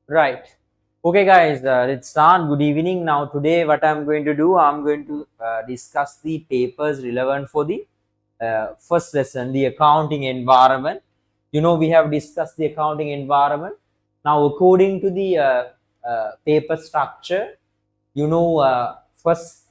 Right. Okay, guys, let's start. Good evening. Now, today, what I'm going to do, I'm going to discuss the papers relevant for the first lesson, the accounting environment. You know, we have discussed the accounting environment. Now, according to the paper structure, you know, first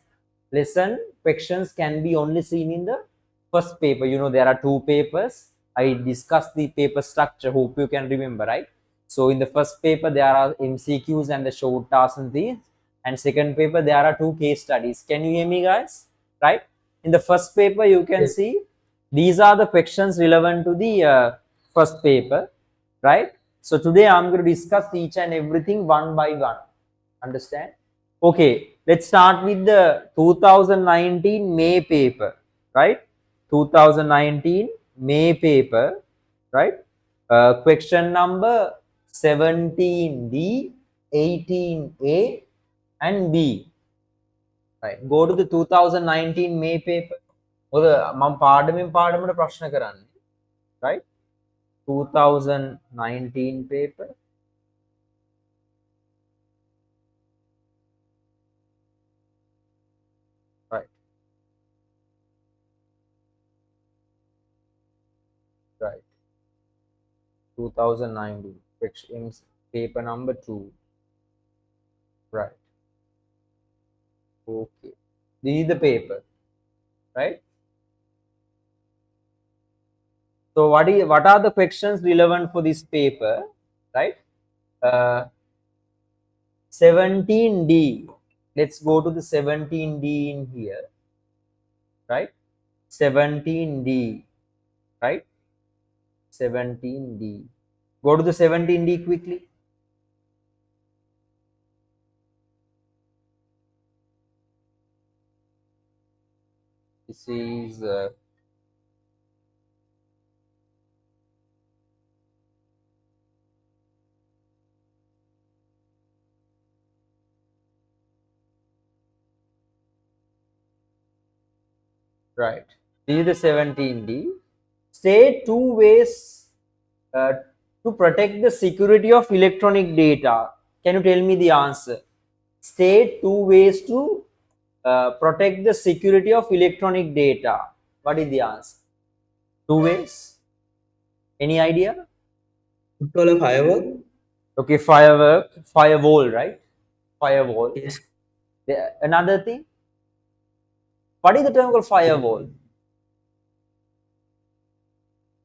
lesson questions can be only seen in the first paper. You know, there are two papers. I discussed the paper structure. Hope you can remember, right? So in the first paper, there are MCQs and the short tasks and these. And second paper, there are two case studies. Can you hear me, guys? Right? In the first paper, you can Yes. see these are the questions relevant to the first paper, right? So today I'm going to discuss each and everything one by one. Understand? Okay, let's start with the 2019 May paper, right? 2019 May paper, right? Question number 17D, 18A, and B. Right. Go to the 2019 May paper. මොකද මම පාඩමෙන් පාඩමට ප්‍රශ්න කරන්නේ. Right? 2019 paper. Right. Right. 2019. Paper number 2. Right. Okay. This is the paper. Right. So what are the questions relevant for this paper? Right. 17D. Let's go to the 17D in here. Right. 17D. Right. 17D. Go to the 17D quickly. This is right. This is the 17D. State two ways uh, to protect the security of electronic data. Can you tell me the answer? State two ways to protect the security of electronic data. What is the answer? Two ways. Any idea? Call a firework? Okay, firewall, right? Firewall. Yes. Another thing. What is the term called firewall?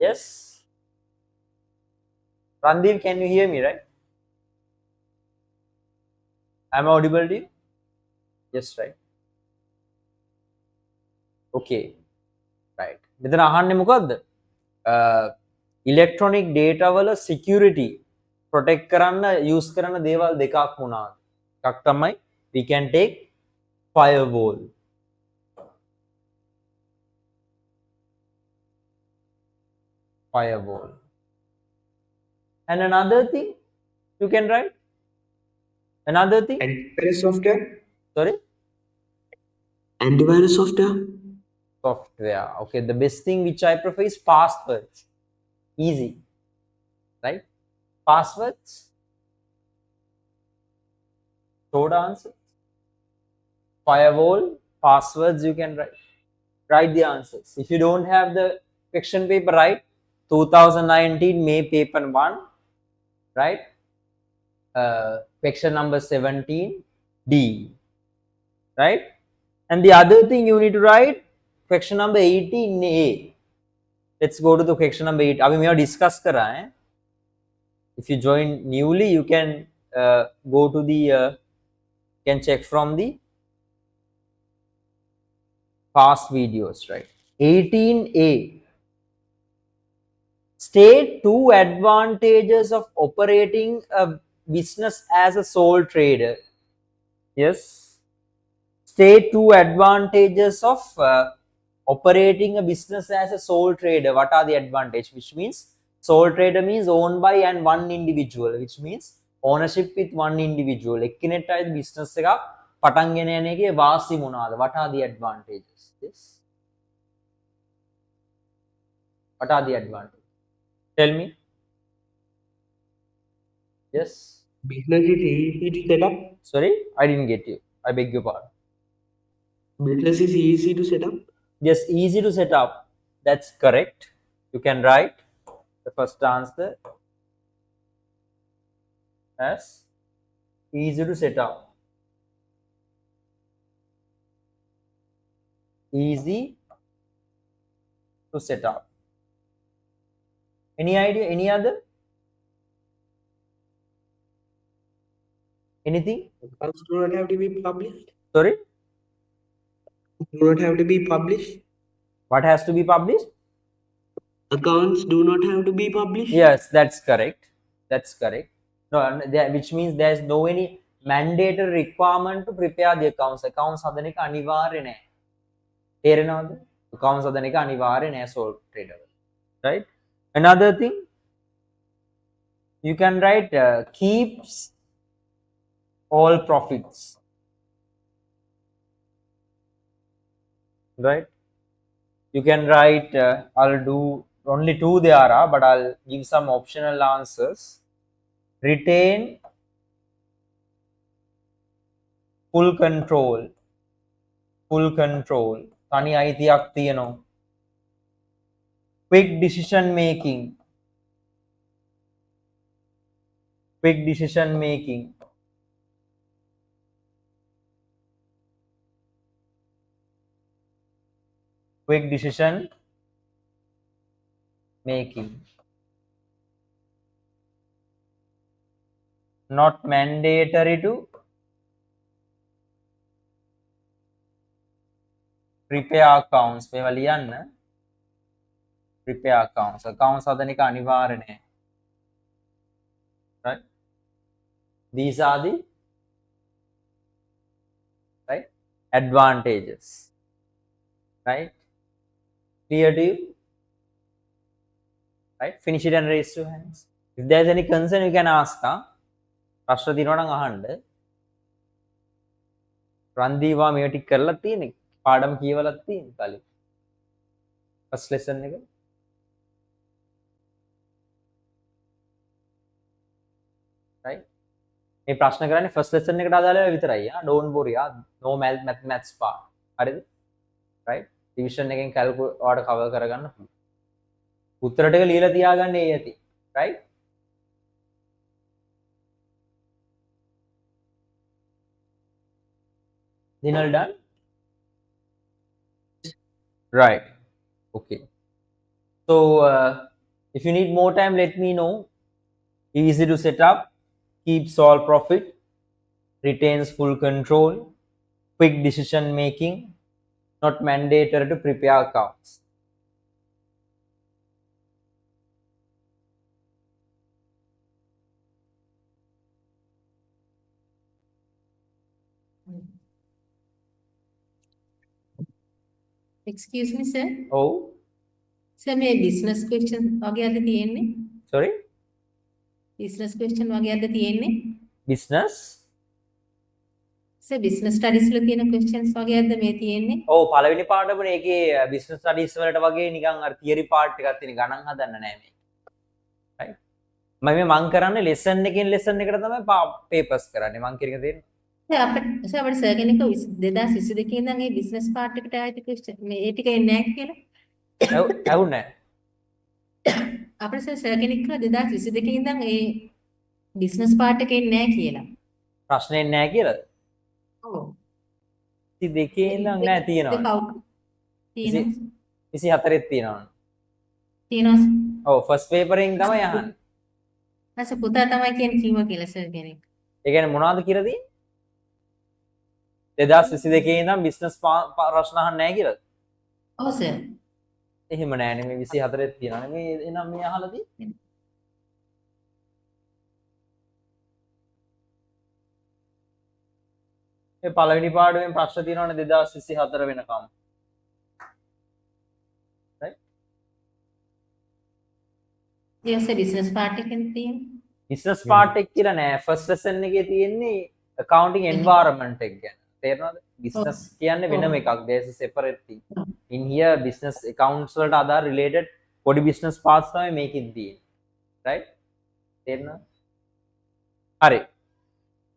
Yes. Randeep, can you hear me, right? Am I audible to you? Yes, right. Okay. Right. මෙතන අහන්නේ මොකද්ද? ඉලෙක්ට්‍රොනික data වල security protect කරන්න use කරන දේවල් දෙකක් වුණා. එකක් තමයි we can take firewall. Firewall. And another thing you can write. Another thing. Antivirus software? Sorry. Antivirus software? Software. Okay. The best thing which I prefer is passwords. Easy. Right? Passwords. Short answer. Firewall. Passwords you can write. Write the answers. If you don't have the question paper, write 2019 May paper 1, right? Question number 17D, right? And the other thing you need to write question number 18A. Let's go to the question number 8. अभी मैं discuss कर रहा है. If you join newly, you can go to the can check from the past videos, right? 18A. State two advantages of operating a business as a sole trader. Yes. State two advantages of operating a business as a sole trader. What are the advantages? Which means sole trader means owned by and one individual, which means ownership with one individual. එක්කෙනෙක්ට අයිති business එකක් පටන් ගෙන යන එකේ වාසි මොනවාද? What are the advantages? Yes. What are the advantages? Tell me. Yes. Business is easy to set up. Sorry, I didn't get you. I beg your pardon. Business is easy to set up. Yes, easy to set up. That's correct. You can write the first answer as easy to set up. Easy to set up. Any idea? Any other? Anything? Accounts do not have to be published. Sorry? Do not have to be published. What has to be published? Accounts do not have to be published. Yes, that's correct. That's correct. No, which means there's no any mandatory requirement to prepare the accounts. Accounts හදන එක අනිවාර්ය නෑ. තේරෙනවද? Accounts හදන එක අනිවාර්ය නෑ sole trader. Right? Another thing, you can write keeps all profits. Right? You can write, I'll do only two there are, but I'll give some optional answers. Retain full control. Full control. තනි අයිතියක් තියෙනවා. Quick decision making. Quick decision making. Quick decision making. Not mandatory to prepare accounts. මේවා ලියන්න. Prepare accounts. Accounts හදන එක අනිවාර්ය නෑ. Right? These are the right advantages. Right? Clear to you? Right? Finish it and raise your hands. If there's any concern, you can ask. ප්‍රශ්න දිනනවා නම් අහන්න. රන්දීවා මේ ටික කරලා තියෙන්නේ. පාඩම් කියවලත් තියෙන්නේ කලින්. first lesson එක. Right? මේ ප්‍රශ්න කරන්නේ first lesson එකට අදාළව විතරයි. Don't worry. No maths part. හරිද? Right? division එකෙන් calculate ඔයාලට cover කරගන්න පුළුවන්. උත්තර ටික ලියලා තියාගන්න ඒ ඇති. Right? Dinner done? Right. Okay. So if you need more time, let me know. Easy to set up, keeps all profit, retains full control, quick decision making, not mandatory to prepare accounts. Excuse me, sir. Oh, Sir, මේ business question වගේ අද තියෙන්නේ? sorry? Business question වගේ අද තියෙන්නේ? Business? Sir, business studies වල තියෙන questions වගේ අද මේ තියෙන්නේ? Oh, පළවෙනි පාඩමනේ ඒකේ business studies වලට වගේ නිකන් අර theory part එකක් තියෙන ගණන් හදන්න නෑ මේ. Right? මම කරන්නේ lesson එකෙන් lesson එකට තමයි papers කරන්නේ. මම කියන එක තේරෙනවද? අපිට සර් කෙනෙක් 2022 ඉඳන් මේ business part එකට ආйти question මේ ඒ ටික එන්නේ නැහැ කියලා. ඇහුන්නේ නැහැ. අපිට සර් කෙනෙක් කියලා 2022 ඉඳන් ඒ business part එක එන්නේ නැහැ කියලා. ප්‍රශ්නේ නැහැ කියලාද? ඔව්. 22 ඉඳන් නෑ තියෙනවා. තියෙනවා. 24 තියෙනවා. තියෙනවා. ඔව් ෆස්ට් පේපර් එකෙන් තමයි අහන්නේ. නැස පුතා තමයි කියන්නේ කිව්වා කියලා සර් කෙනෙක්. ඒ කියන්නේ මොනවද කියලා තියෙන්නේ? 2022 ඉඳන් බිස්නස් ප්‍රශ්න අහන්නේ නැහැ කියලාද? ඔව් සර්. එහෙම නෑනේ මේ 24 තියෙනවානේ. මේ එනම් මේ අහලා තියෙන්නේ. මේ පළවෙනි පාඩුවෙන් ප්‍රශ්න තියෙනවානේ 2024 වෙනකම්. right? ඒ සර් business part එකෙන් තියෙන්නේ. business part එක කියලා නෑ. first lesson එකේ තියෙන්නේ accounting environment එක ගැන. තේරෙනවද? business කියන්නේ වෙනම එකක්. there's a separate thing. in here business accounts වලට අදාළ related පොඩි business parts තමයි මේකෙන් තියෙන්නේ. right? තේරෙනවද? Hurry.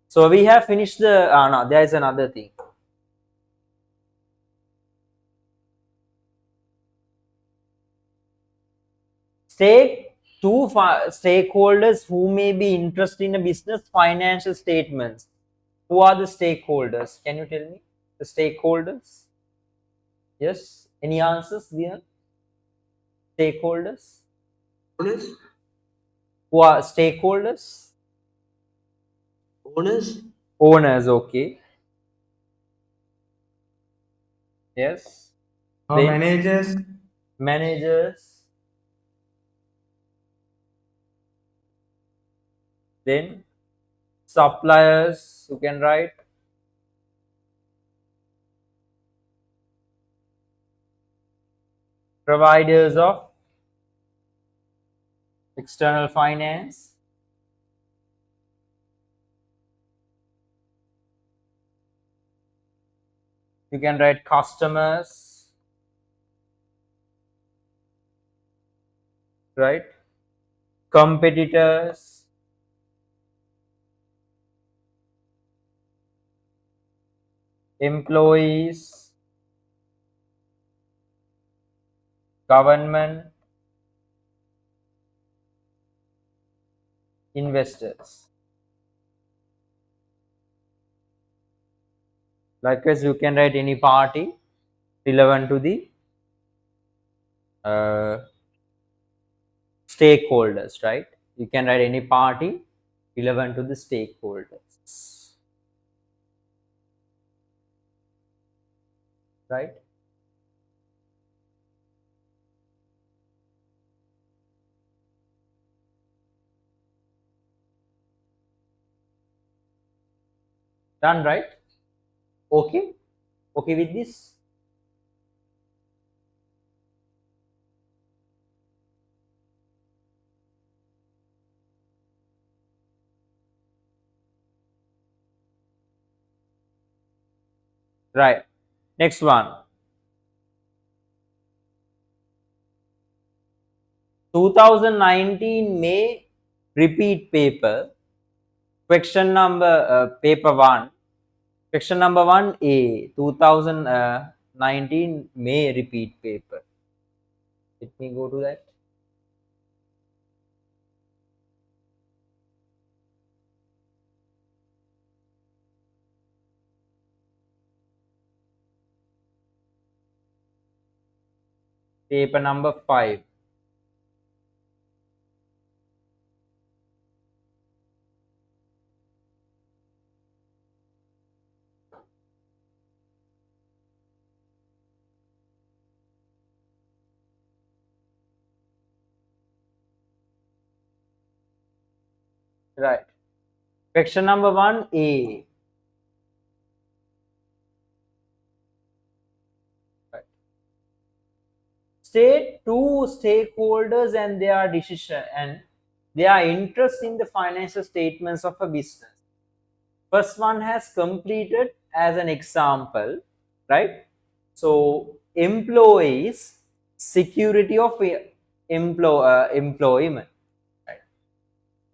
So we have finished the, no, there is another thing. Two stakeholders who may be interested in a business financial statements. Who are the stakeholders? Can you tell me the stakeholders? Yes. Any answers there? Stakeholders. Owners? Who are stakeholders? Owners? Owners. Okay. Yes. Then Managers? managers. Then suppliers. You can write. Providers of external finance. You can write customers, right? Competitors, employees, government, investors. Likewise, you can write any party relevant to the uh, stakeholders, right? You can write any party relevant to the stakeholders, right? Done, right? Okay. Okay with this? Right. Next one. 2019 May repeat paper. Question number paper 1. Question number 1A, 2019 May repeat paper. Let me go to that. Paper number 5. Right. Question number 1A. Right. State two stakeholders and their decision and their interest in the financial statements of a business. First one has completed as an example, right? So employees security of employment, right?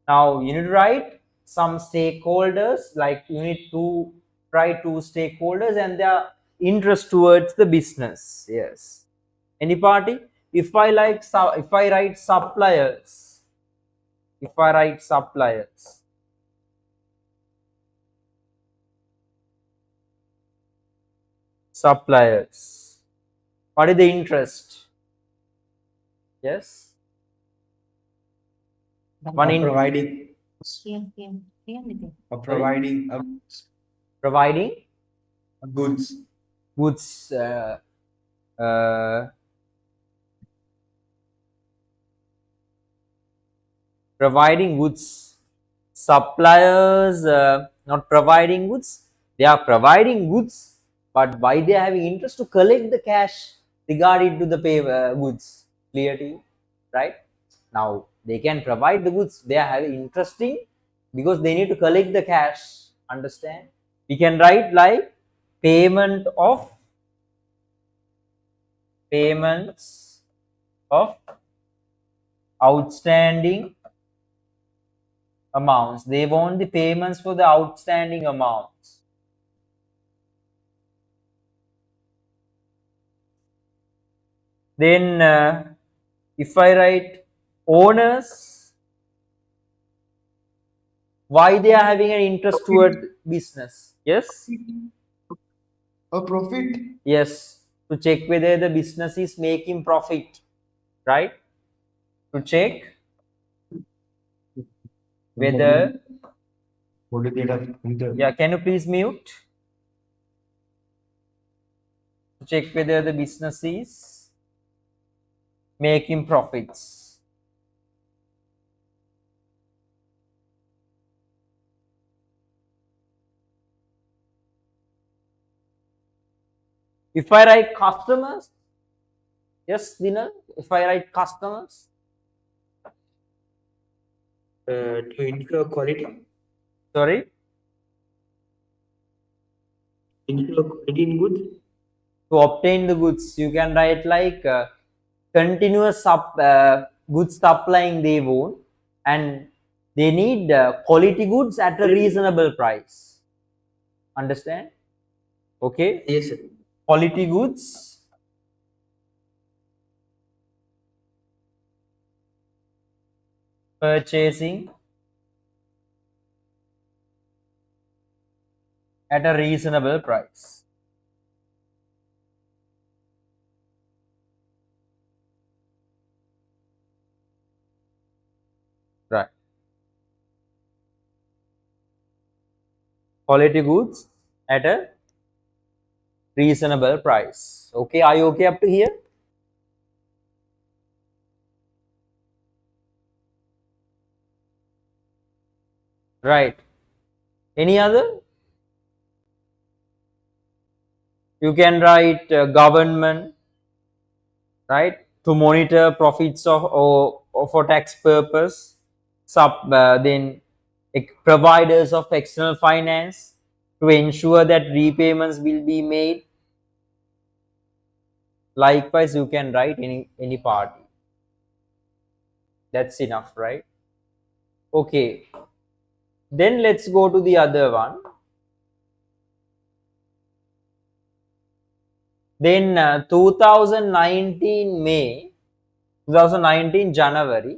Now you need to write some stakeholders, like you need to write two stakeholders and their interest towards the business. Yes. Any party? If I if I write suppliers, if I write suppliers, suppliers, what is the interest? Yes. One in Providing. Providing providing goods. goods, uh, providing goods. Suppliers not providing goods, they are providing goods, but why they are having interest to collect the cash regarding to the pay goods. Clear to you, right? Now they can provide the goods, they are having interesting because they need to collect the cash. Understand? We can write like payments of outstanding amounts. They want the payments for the outstanding amounts. Then if I write owners, why they are having an interest toward business? Yes? A profit. Yes, to check whether the business is making profit, right? To check whether, yeah, can you please mute? To check whether the business is making profits. If I write customers, yes, Dinal, if I write customers, To ensure quality. sorry, Ensure quality in goods. to obtain the goods, you can write like continuous goods supplying they want, and they need quality goods at a reasonable price. Understand? Okay, Yes, sir. quality goods purchasing at a reasonable price. Right. Quality goods at a reasonable price. Okay, are you okay up to here? Right. Any other? You can write government, right, to monitor profits of or for tax purpose. Then providers of external finance to ensure that repayments will be made. Likewise, you can write any party. That's enough, right? Okay. Then let's go to the other one. Then 2019 May, 2019 January,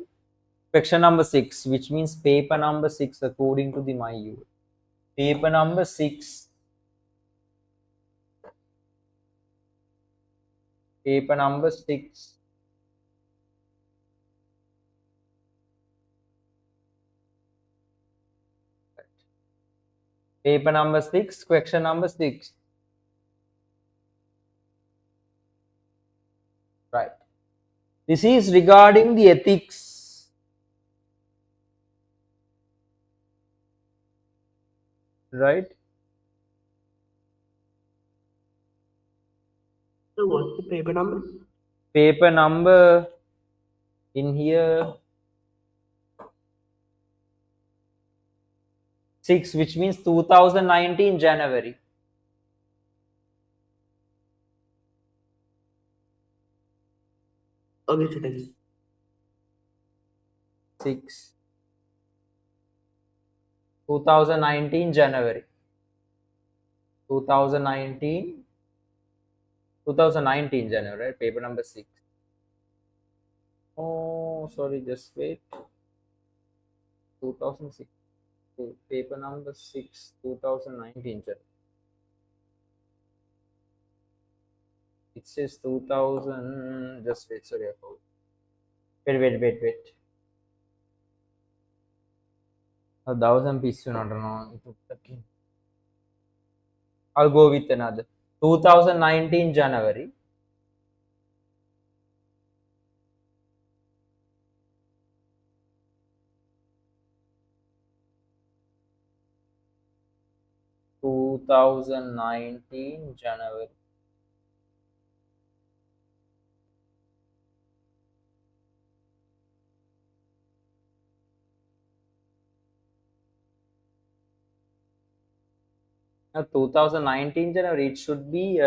section number 6, which means paper number 6 according to the my unit. Paper number 6. Paper number 6. Paper number 6, question number 6. Right. This is regarding the ethics. Right. So what's the paper number? Paper number in here 6, which means 2019 January. Okay, sir, thank you. 6, 2019 January. 2019 January, right? Paper number 6. Oh, sorry, just wait. 2006. Paper number 6, 2019 January. It says 2000. Just wait, sorry, I forgot. Wait. 1,000 piece, I don't know. I'll go with another. 2019 January. 2019 January. Now 2019 January, it should be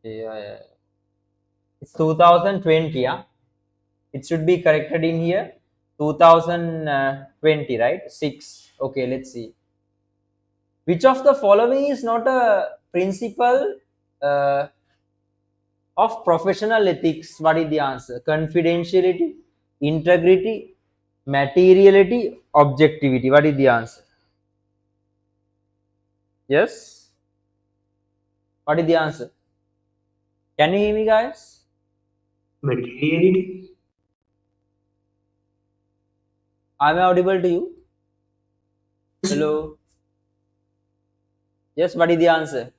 Yeah. It's 2020, yeah. It should be corrected in here. 2020, right? 6. Okay, let's see. Which of the following is not a principle uh, of professional ethics? What is the answer? Confidentiality, integrity, materiality, objectivity. What is the answer? Yes? What is the answer? Can you hear me, guys? Materiality. Am I audible to you? Hello? Yes, what is the answer?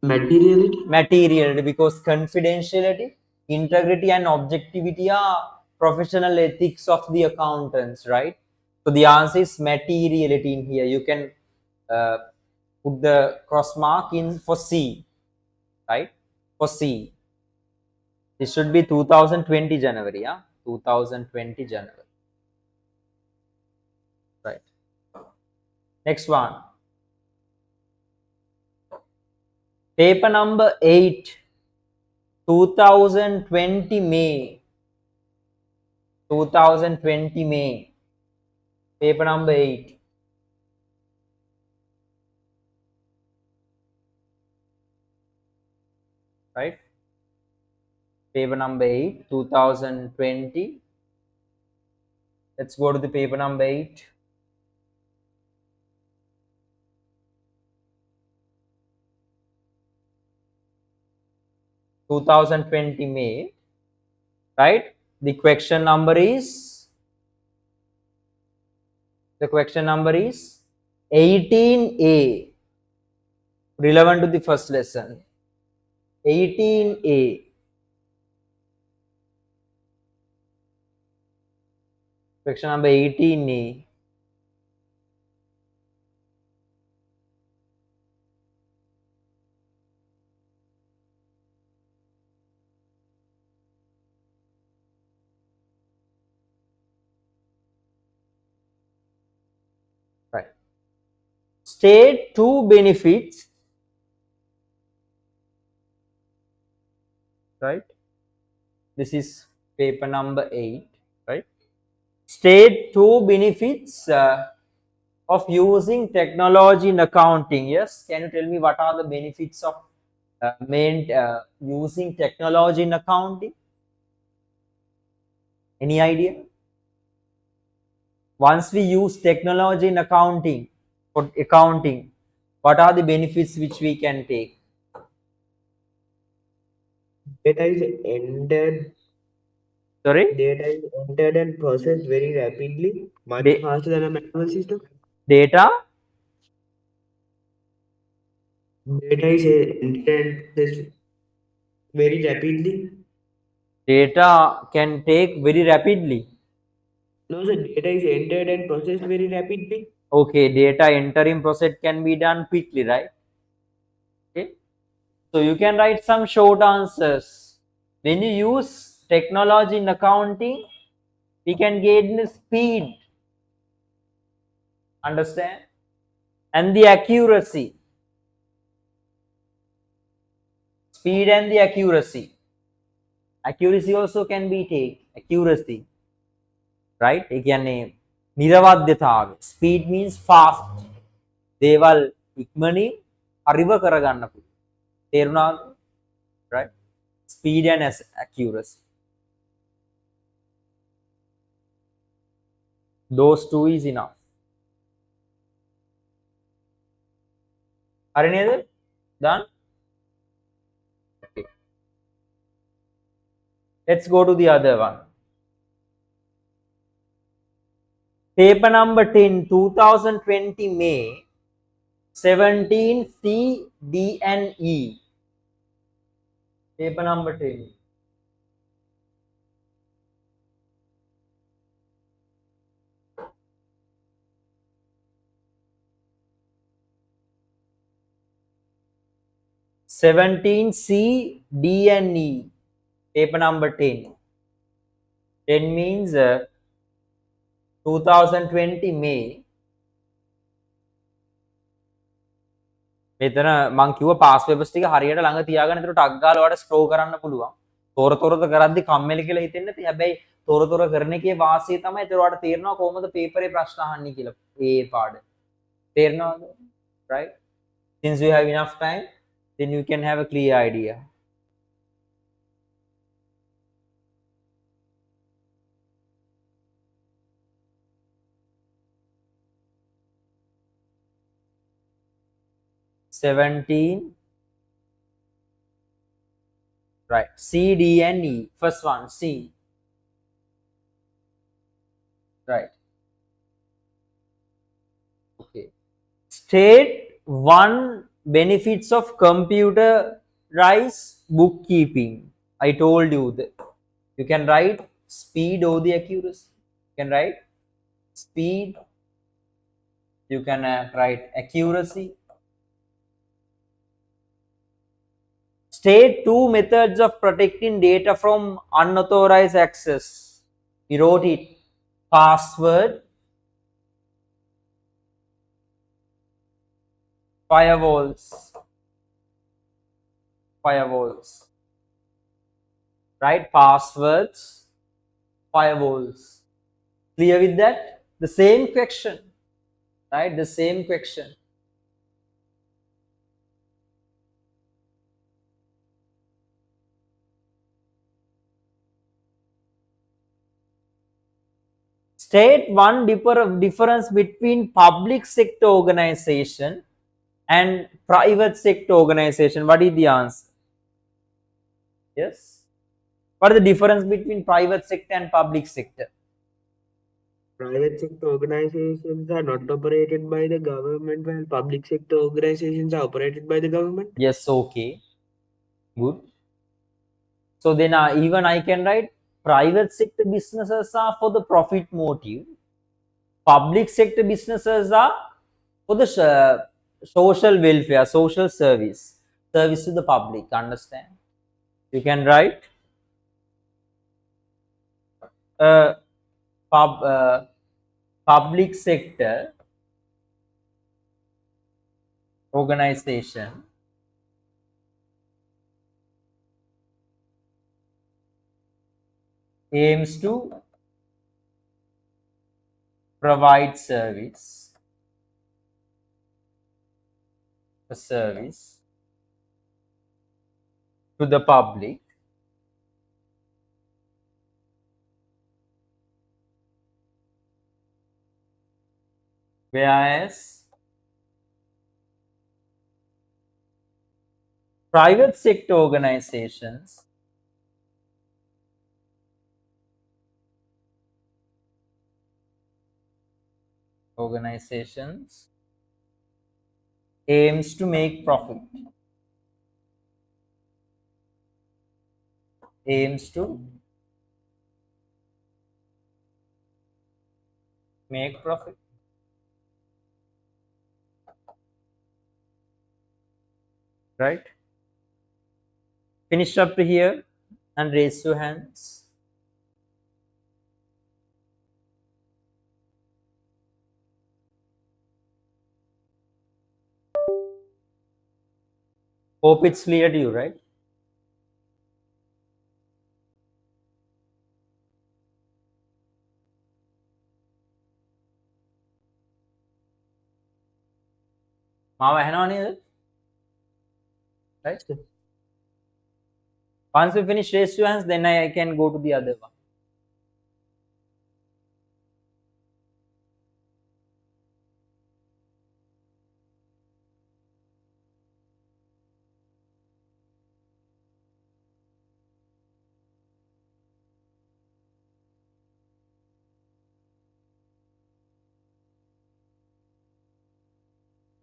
Materiality. Materiality, because confidentiality, integrity, and objectivity are professional ethics of the accountants, right? So the answer is materiality in here. You can uh, put the cross mark in for C, right? For C. This should be 2020 January, yeah? 2020 January, right? Next one. Paper number 8, 2020 May. 2020 May. Paper number 8. Right? Paper number 8, 2020. Let's go to the paper number 8. Two 2020 May, right? The question number is 18A, relevant to the first lesson. 18A. Question number 18A. Right. State two benefits, right? This is paper number 8, right? State two benefits of using technology in accounting. Yes, can you tell me what are the benefits of using technology in accounting? Any idea? Once we use technology in accounting, for accounting, what are the benefits which we can take? Data is entered. Sorry? Data is entered and processed very rapidly, much Da- faster than a manual system. data Data is entered and processed very rapidly. data can take very rapidly. No, sir, data is entered and processed very rapidly. Okay, data entering process can be done quickly, right? Okay. So you can write some short answers. When you use technology in accounting, we can gain the speed, understand, and the accuracy. Speed and the accuracy. Accuracy also can be taken. Accuracy, right? ඒ කියන්නේ නිරවද්‍යතාවය. Speed means fast. දේවල් ඉක්මනින් හරිව කරගන්න පුළුවන්. තේරුණාද? Right? Speed and accuracy. Those two is enough. හරි නේද? Done? Okay. Let's go to the other one. Paper number 10, 2020 May, 17 C, D and E. Paper number 10. Seventeen C, D and E. Paper number 10. 10 means 2020 May. මෙතන මං කිව්ව pass papers ටික හරියට ළඟ තියාගෙන ඒතර ටක් ගාලා ඔයාලට ස්ක්‍රෝල් කරන්න පුළුවන්. තොරතොරද කරද්දි කම්මැලි කියලා හිතෙන්නේ නැති. හැබැයි තොරතොර කරන එකේ වාසිය තමයි ඒතර ඔයාලට තේරෙනවා කොහොමද පේපරේ ප්‍රශ්න අහන්නේ කියලා. ඒ පාඩ. තේරෙනවද? Right? Since we have enough time, then you can have a clear idea. Right. C, D, and E. First one, C. Right. Okay. State one benefits of computerized bookkeeping. I told you that you can write speed or the accuracy. You can write speed. You can write accuracy. State two methods of protecting data from unauthorized access. We wrote it. Password, firewalls, right? Passwords, firewalls. Clear with that? The same question, right? The same question. State one difference between public sector organization and private sector organization. What is the answer? Yes. What is the difference between private sector and public sector? Private sector organizations are not operated by the government, while public sector organizations are operated by the government. Yes, okay. Good. So then even I can write private sector businesses are for the profit motive. Public sector businesses are for the social welfare, social service to the public. Understand? You can write public sector organization aims to provide service to the public whereas private sector organizations aims to make profit. Aims to make profit. Right? Finish up to here and raise your hands. Hope it's clear to you, right? මාව ඇහෙනව නේද? Right? Once we finish raise your hands, then I can go to the other one.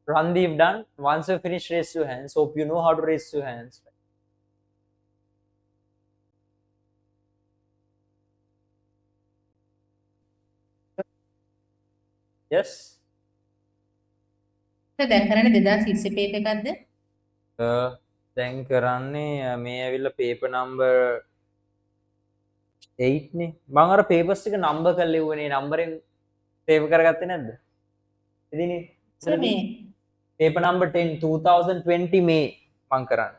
Randeep done. Once you finish, raise your hands. Hope you know how to raise your hands. Yes. දැන් කරන්නේ 2020 paper එකක්ද? දැන් කරන්නේ මේ ඇවිල්ලා paper number 8 නේ. මම අර papers ටික number කරලා ඉවුවනේ. numberෙන් save කරගත්තේ නැද්ද? ඉතින් සර් මේ paper number 10 2020 May මං කරන්නේ.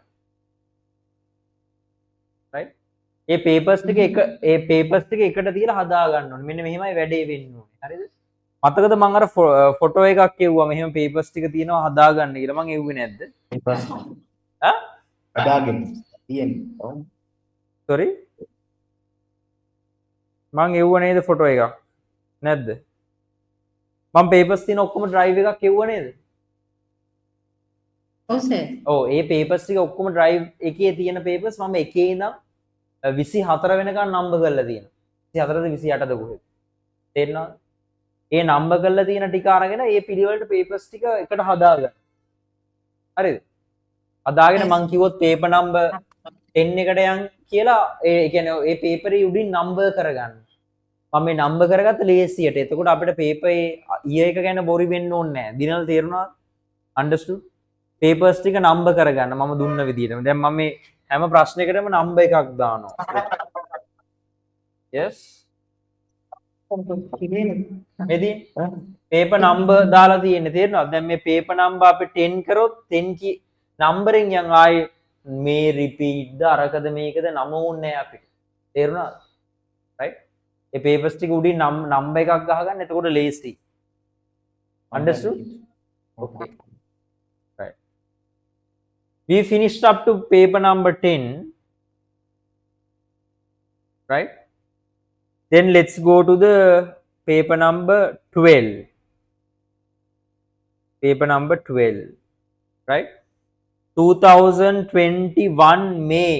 right? ඒ papers ටික එක ඒ papers ටික එකට තියලා හදා ගන්න ඕනේ. මෙන්න මෙහෙමයි වැඩේ වෙන්න ඕනේ. හරිද? මතකද මං අර ෆොටෝ එකක් එව්වා මෙහෙම papers ටික තියෙනවා හදා ගන්න කියලා. මං එව්වේ නැද්ද? ඈ? හදාගෙන තියෙනවා. sorry මං එව්වා නේද ෆොටෝ එකක්? නැද්ද? මං papers තියෙන ඔක්කොම drive එකක් එව්වා නේද? ඔව් සර්. ඔව් ඒ papers ටික ඔක්කොම drive එකේ තියෙන papers මම එකේ ඉඳන් 24 වෙනකන් නම්බර් කරලා තියෙනවා. 24ද 28ද කොහෙද? තේරෙනවද? ඒ නම්බර් කරලා තියෙන ටික අරගෙන ඒ පිළිවෙලට papers ටික එකට හදාගන්න. හරිද? හදාගෙන මං කිව්වොත් paper number 10 එකට යන් කියලා ඒ කියන්නේ ඒ paper එකේ උඩින් නම්බර් කරගන්න. මම මේ නම්බර් කරගත්ත ලේසියට. එතකොට අපිට paper year එක ගැන බොරි වෙන්න ඕනේ නැහැ. දිනවල තේරුණාද? understood? papers ටික නම්බර් කරගන්න මම දුන්න විදිහටම. දැන් මම මේ හැම ප්‍රශ්නයකටම නම්බර් එකක් දානවා. yes එදී paper number දාලා තියෙන්නේ තේරෙනවද? දැන් මේ paper number අපි 10 කරොත් 10 කි නම්බරෙන් යන් ආයි මේ repeat ද අරකද මේකද නම ඕනේ නැහැ අපිට. තේරුණාද? right? ඒ papers ටික උඩින් නම්බර් එකක් ගහගන්න. එතකොට ලේසි. understood? okay. right. We finished up to paper number 10. right? Then let's go to the paper number 12. Paper number 12. right? 2021 May.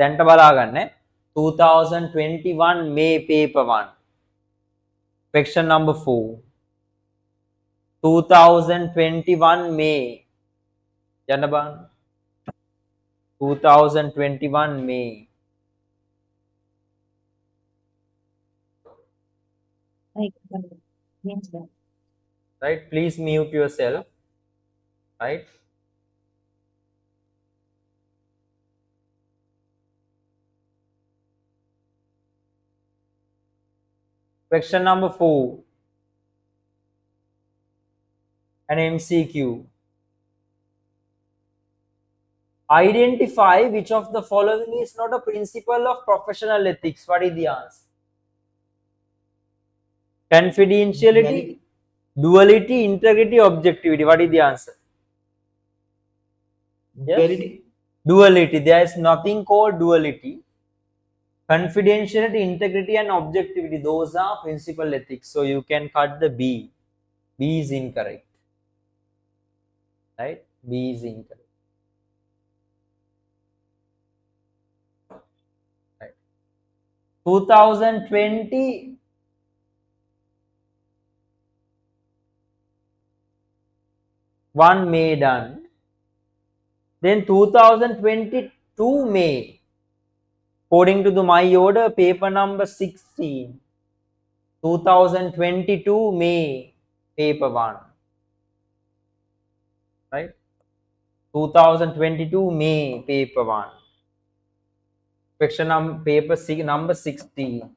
දැන්ට බලා ගන්න 2021 May paper 1. Question number 4. 2021 May. යන්න බලන්න. 2021 May. right? Please mute yourself. right? Question number 4. An MCQ. Identify which of the following is not a principle of professional ethics. What is the answer? Confidentiality, duality, integrity, objectivity. What is the answer? Yes? Duality. Duality. There is nothing called duality. Confidentiality, integrity, and objectivity. Those are principal ethics. So you can cut the B. B is incorrect. Right? B is incorrect. Right. 2020 1 May done. Then 2022 May. According to the my order, paper number 16. 2022 May, paper 1. Right? 2022 May, paper 1. Question paper number 16.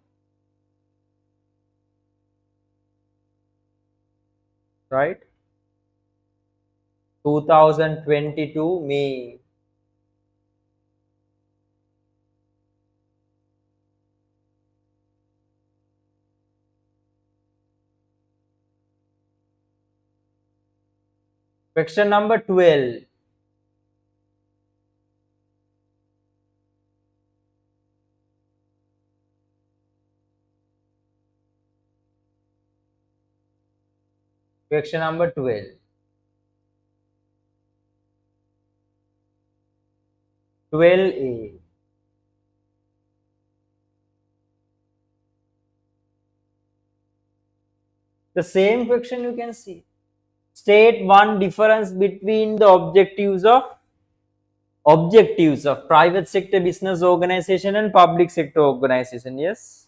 Right? 2022 May. Question number 12. Question number 12. 12A. The same question you can see. State one difference between the objectives of private sector business organization and public sector organization. Yes?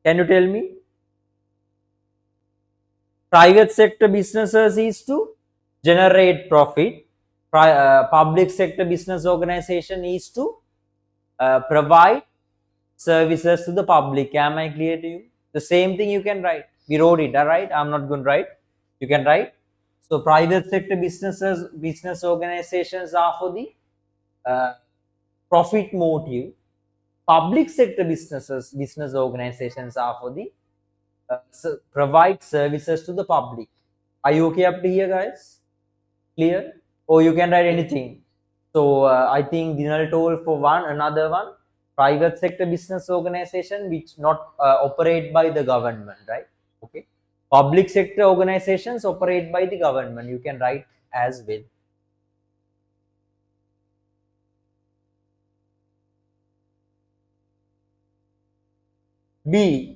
Can you tell me? Private sector businesses is to generate profit. Public sector business organization is to provide services to the public. Am I clear to you? The same thing you can write. We wrote it, all right? I'm not going to write. You can write. So private sector business organizations are for the profit motive. Public sector business organizations are for the provide services to the public. Are you okay up to here, guys? Clear? Or you can write anything. So I think Dinal told for another one, private sector business organization which not operate by the government, right? Okay. Public sector organizations operate by the government. You can write as well. B.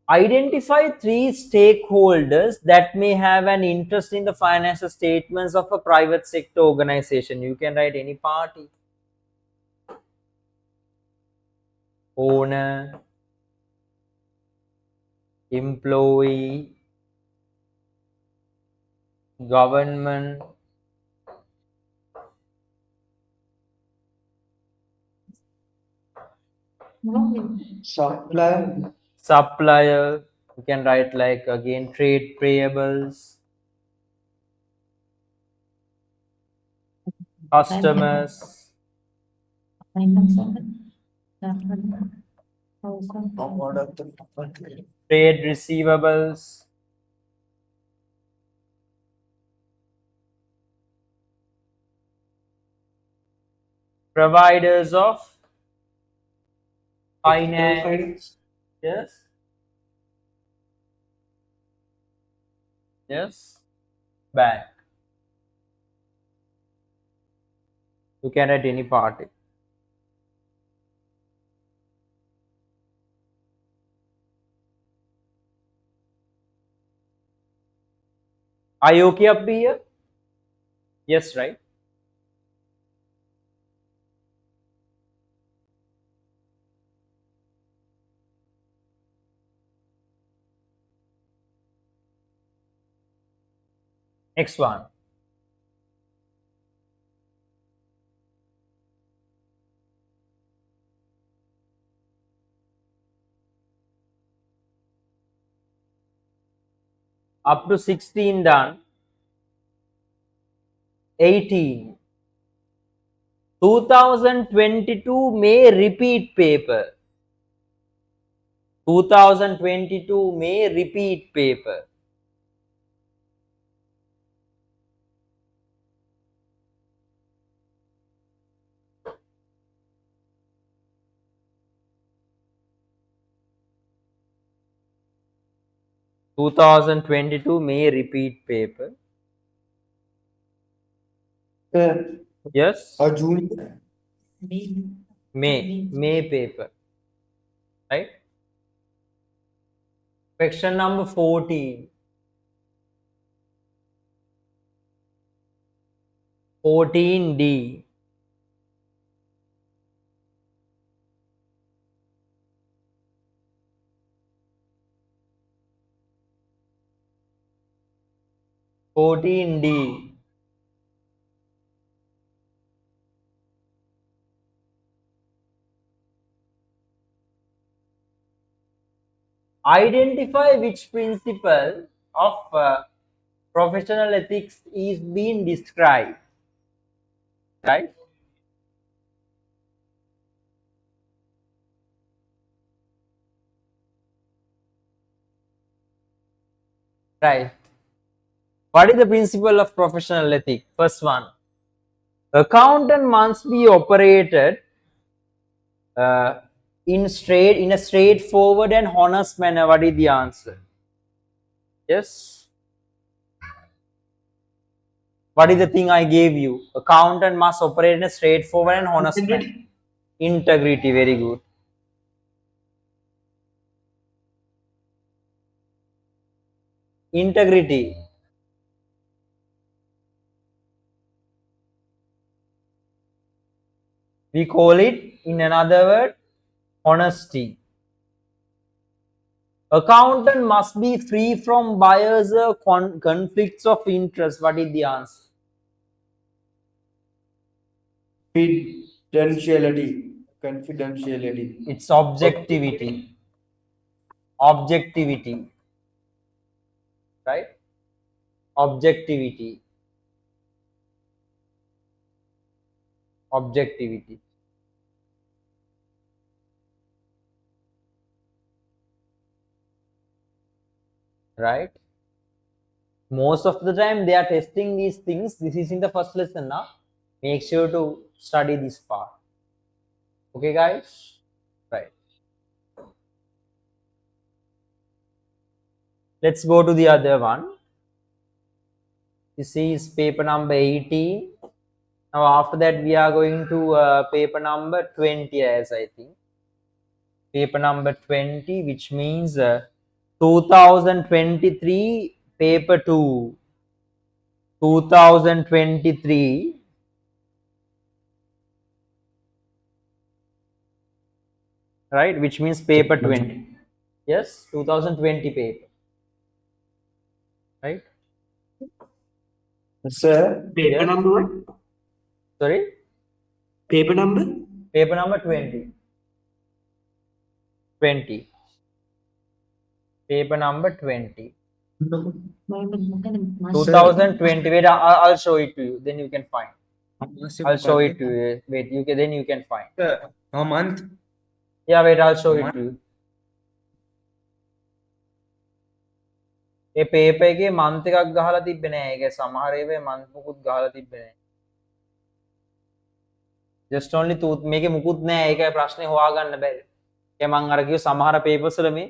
Identify three stakeholders that may have an interest in the financial statements of a private sector organization. You can write any party. Owner, employee, government, Supplier. supplier. You can write like again trade payables, customers, trade receivables, providers of finance. Yes. Yes. Bank. You can write any party. Are you okay up here? Yes, right? Next one. Up to 16 done. 18. 2022 may repeat paper. 2022 may repeat paper. Two 2022 may repeat paper. Yes. June. May paper. Right? Question number 14. 14D. D. Identify which principle of professional ethics is being described. Right? Right. What is the principle of professional ethics? First one. Accountant must be operated uh, in a straightforward and honest manner. What is the answer? Yes. What is the thing I gave you? Accountant must operate in a straightforward and honest manner. Integrity. Very good. Integrity. We call it, in another word, honesty. Accountant must be free from bias or conflicts of interest. What is the answer? Confidentiality. It's objectivity. Objectivity. Right? Objectivity. Objectivity. Right? Most of the time they are testing these things. This is in the first lesson now. Make sure to study this part. Okay, guys? Right. Let's go to the other one. This is paper number 18. Now after that we are going to paper number 20 as I think. Paper number 20, which means 2023 paper 2. 2023 right, which means paper 20. Yes, 2020 paper, right? Sir, Paper Yes. number what? Sorry, Paper number? paper number 20. 20. Paper number 20. 2020. Wait, I'll show it to you. Then you can find. I'll show it to you. Wait, you can, then you can find. a month. Yeah, wait, I'll show it to you. A paper එකේ month එකක් ගහලා තිබ්බේ නෑ. ඒකේ සමහර ඒවායේ month මුකුත් ගහලා තිබ්බේ නෑ. just only tooth මේකේ මුකුත් නෑ. ඒකයි ප්‍රශ්නේ හොයාගන්න බැරි. ඒ මං අර කිව්ව සමහර papers වල මේ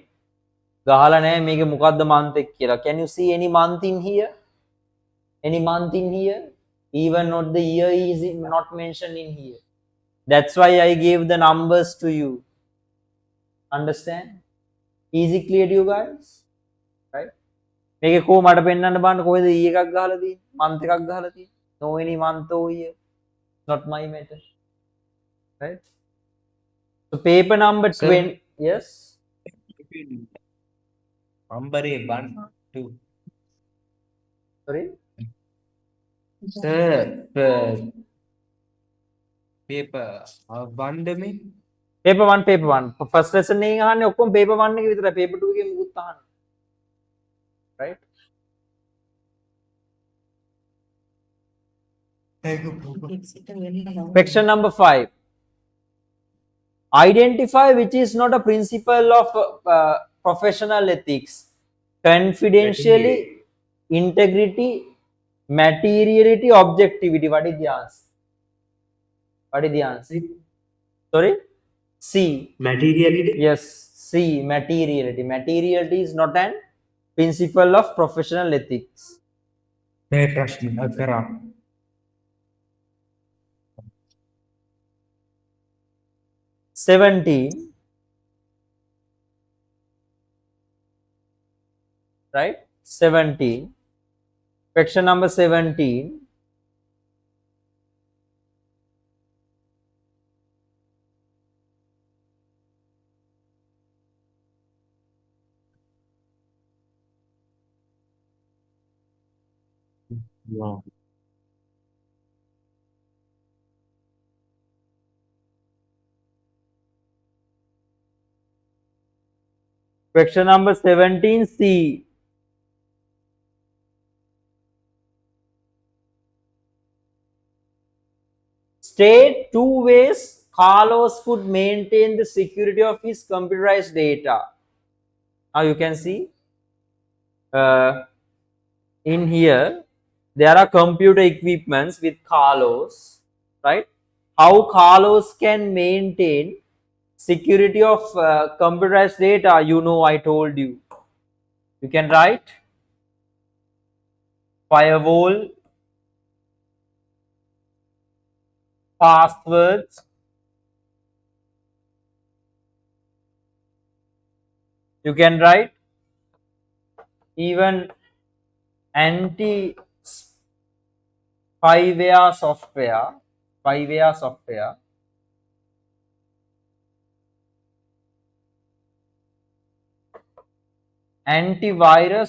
ගහලා නෑ මේකේ මොකද්ද month එක කියලා. Can you see any month in here? Any month in here? Even not the year is not mentioned in here. That's why I gave the numbers to you. Understand? Easy clear to you guys? Right? මේකේ කො මට පෙන්වන්න බලන්න කොහෙද ඊ එකක් ගහලා තියෙන්නේ? month එකක් ගහලා තියෙන්නේ. No any month or year. Not my matter. Right? So paper number 20. Yes. Number 1, 2. Sorry. Sir, paper 1 में paper 1 paper 1. First lesson එකෙන් අහන්නේ ඔක්කොම paper 1 එක විතරයි. paper 2 එකෙන් මුකුත් අහන්නේ. Right? Question number 5. Identify which is not a principle of professional ethics. Confidentiality, integrity, materiality, objectivity. What is the answer? What is the answer? Sorry? C. Materiality? Yes, C. Materiality. Materiality is not an principle of professional ethics. मैं प्रश्न करा 17, right? 17. Question number 17. Wow. Question number 17, C. State 2 ways Carlos could maintain the security of his computerized data. Now you can see in here there are computer equipments with Carlos, right? How Carlos can maintain security of computerized data, you know, I told you. You can write firewall, passwords, you can write even anti spyware software, antivirus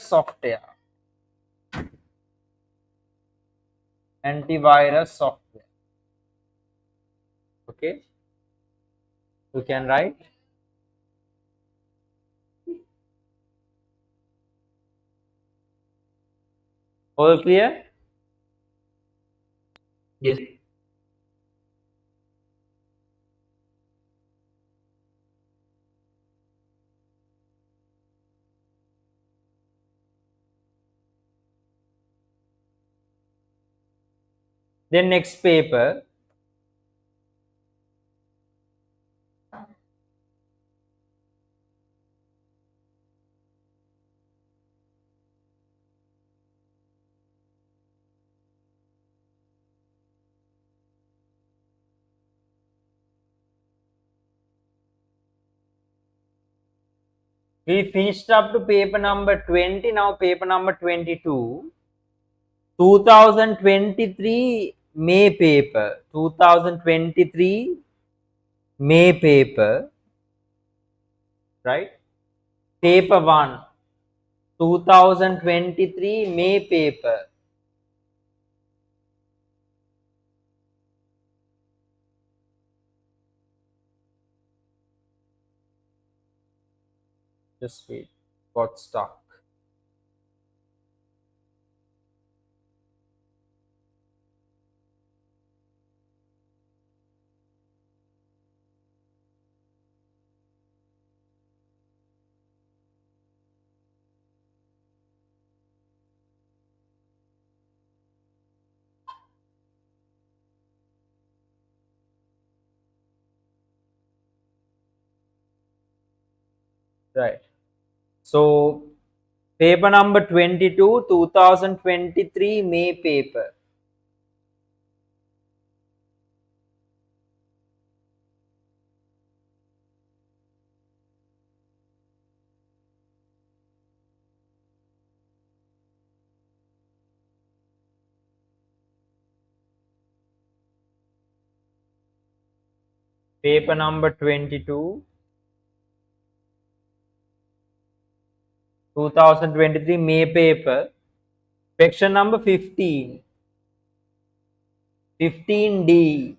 software, okay, you can write All clear? Yes. Then next paper. We finished up to paper number 20. Now paper number 22. 2023 May paper. 2023 May paper. Right? Paper 1. 2023 May paper. Just wait. Got stuck. Right. So paper number 22, 2023 May paper. Paper number 22, 2023 May paper. Section number 15. 15D.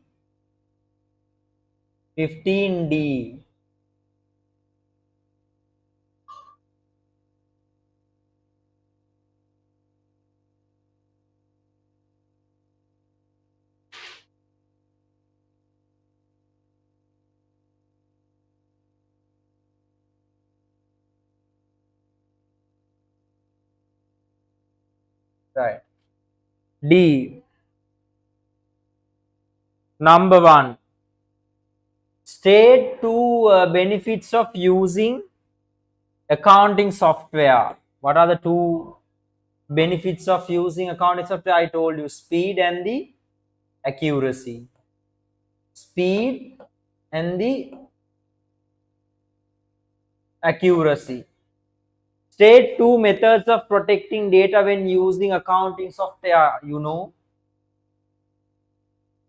15D. Right. D. Number 1. State two benefits of using accounting software. What are the two benefits of using accounting software? I told you speed and the accuracy. Speed and the accuracy. State two methods of protecting data when using accounting software. You know,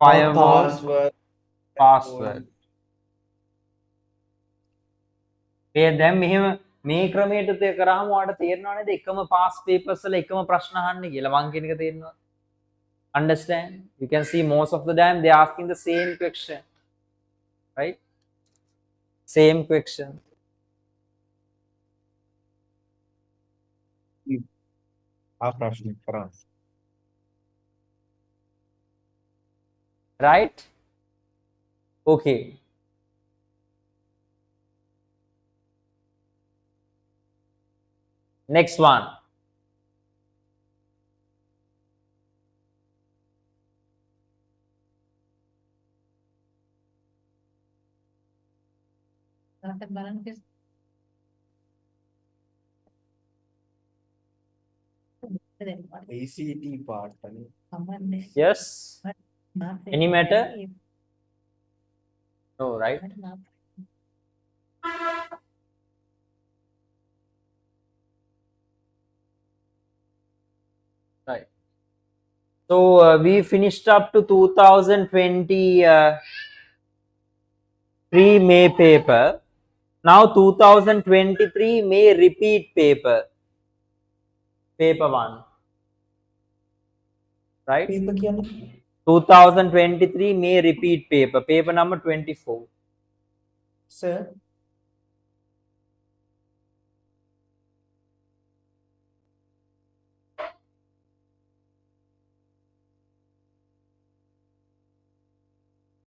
firewall, password. දැන් මෙහෙම මේ ක්‍රමයට කරාම ඔයාලට තේරෙනව නේද එකම pass papers වල එකම ප්‍රශ්න අහන්නේ කියලා මං කියන එක තේරෙනවද? Understand? You can see most of the time they are asking the same question, right? Same question. ප්‍රශ්න කරන්න. Right? Okay. Next one. ACT පාටනේ. Yes? Any matter? No, right? Right. So we finished up to 2023 May paper. Now 2023 May repeat paper. Paper 1. Right? 2023 May repeat paper. Paper number 24. Sir,